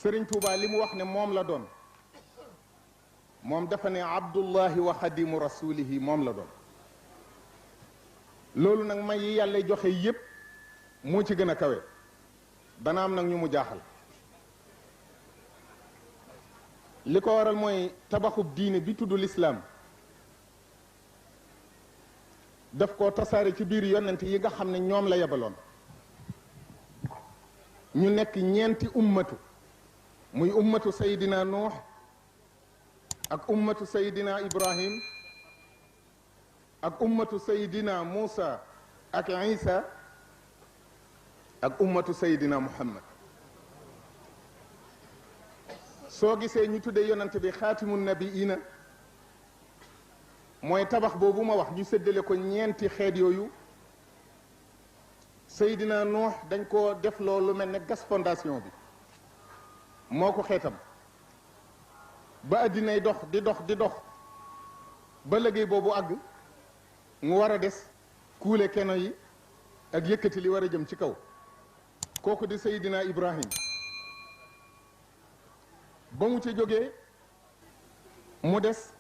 Sëriñ Tuubaa li mu wax ne moom la doon moom dafa ne abdullahi wa xadimu rasulihi moom la doon loolu nag may yi yàlla joxe yépp moo ci gën a kawe dana am nag ñu mu jaaxal li ko waral mooy tabaxub diine bi tudd lislaam daf ko tasaare ci biir yonent yi nga xam ne ñoom la yebaloon ñu nekk ñeenti ummatu muy ummatu sayidina nuux ak ummatu sayidina ibrahim ak ummatu sayidina muusa ak isa ak ummatu sayidina muhammad soo gisee ñu tuddee yonante bi xaatimu nabiina mooy tabax boobu ma wax ñu séddale ko ñeenti xeet yooyu sayidina nuux dañ ko def loolu mel ne gas fondation bi moo ko xeetam ba addinay dox di dox di dox ba liggéey boobu àgg mu war a des kuule keno yi ak yëkkati li war a jëm ci kaw kooku di Seydina Ibrahim ba mu ci jógee mu des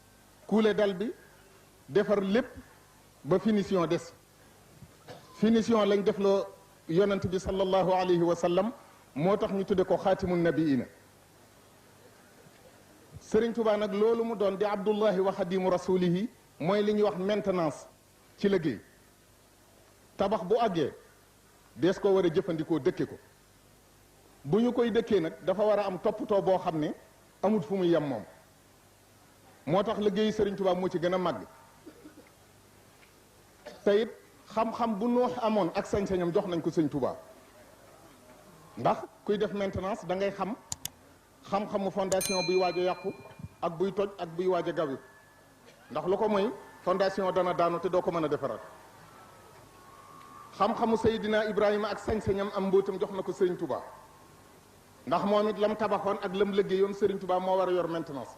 kuule dal bi defar lépp ba finition des finition lañ def loo yonent bi sallallahu alayhi wa sallam moo tax ñu tudde ko xaatimu nabiina Sëriñ Tuubaa nag loolu mu doon di abdullahi wa xadimu rasulihi mooy li ñuy wax maintenance ci liggéey tabax bu àggee dees ko war a jëfandikoo dëkke ko bu ñu koy dëkkee nag dafa war a am toppatoo boo xam ne amut fu muy yem moom moo tax liggéeyu Sëriñ Tuubaa moo ci gën a màgg te it xam-xam bu Nuux amoon ak sañ-sañam jox nañ ko Sëriñ Tuubaa ndax kuy def maintenance da ngay xam-xamu fondation buy waaj a yàqu ak buy toj ak buy waaj a gawi ndax lu ko mooy fondation dana daanu te doo ko mën a defaraat xam-xamu Seydina Ibrahima ak sañ-sañam am mbóotam jox na ko Sëriñ Tuubaa ndax moom it lam tabaxoon ak lam liggéeyoon Sëriñ Tuubaa moo war a yor maintenance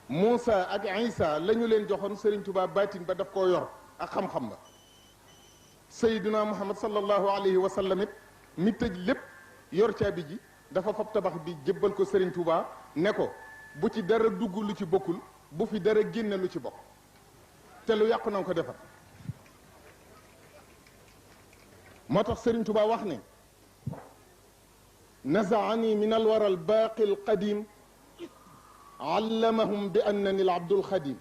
Muusa ak Isa la ñu leen joxoon Sëriñ Tuubaa baatin ba daf koo yor ak xam-xam ba Seydina Muhammad sallallahu alayhi wa sallam it mi tëj lépp yor caabi ji dafa fab tabax bi jébbal ko Sëriñ Tuubaa ne ko bu ci dara dugg lu ci bokkul bu fi dara génne lu ci bokk te lu yàqu na ko defar moo tax Sëriñ Tuubaa wax ne nazaani min alwara albaaqi alqadim allamahum bi annani al abdul xadim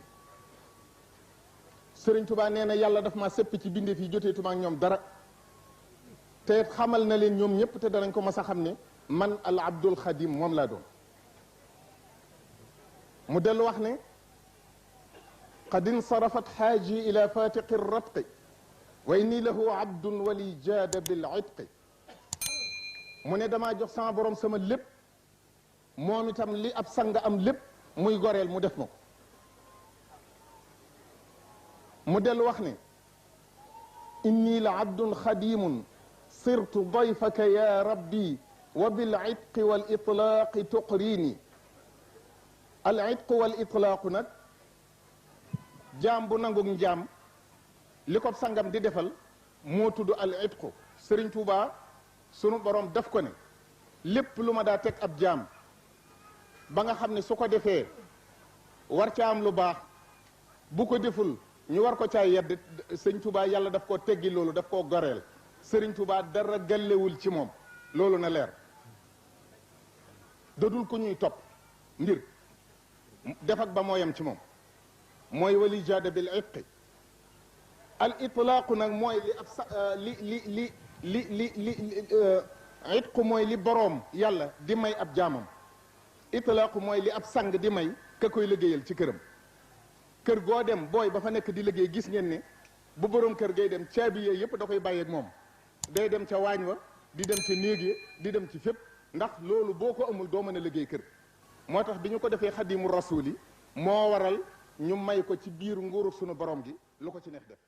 Sëriñ Tuubaa nee na yàlla daf maa sëpp ci bindee fii jotee tuma ak ñoom dara te xamal na leen ñoom ñëpp te danañ ko mas a xam ne man al abdul xadim moom laa doon mu dellu wax ne qad insarafat xaaji ila fatiqi ratqi wa inni lahu abdun wali jaada bil itqi mu ne damaa jox sama borom sama lépp moom itam li ab sang am lépp muy goreel mu def ma ko mu dellu wax ne inni la abdun xadimun sirtu dayfaka ya rabbi wa bil itqi wal itlaaqi tuqrini al itqu wal itlaaqu nag jaam bu nangug njaam li ko sangam di defal moo tudd al itqu Sëriñ Tuubaa sunu borom def ko ne lépp lu ma daa teg ab jaam ba nga xam ne su ko defee war ca am lu baax bu ko deful ñu war ko caa yedd Sëriñ Tuubaa yàlla daf koo teggi loolu daf koo goreel Sëriñ Tuubaa dara gàllewul ci moom loolu na leer dadul ko ñuy topp mbir def ak ba mooyam ci moom mooy wali jaada bil itqi al itlaaqu nag mooy li ab itqu mooy li boroom yàlla di may ab jaamam itlaaqu mooy li ab sang di may ka koy liggéeyal ci këram kër goo dem booy ba fa nekk di liggéey gis ngeen ne bu boroom kër gay dem caabi yee yëpp da koy bàyyeeg moom day dem ca waañ wa di dem ca néeg ya di dem ci fépp ndax loolu boo ko amul doo mën a liggéey kër moo tax bi ñu ko defee xadimu rasuuli moo waral ñu may ko ci biir nguuru sunu borom gi lu ko ci neex def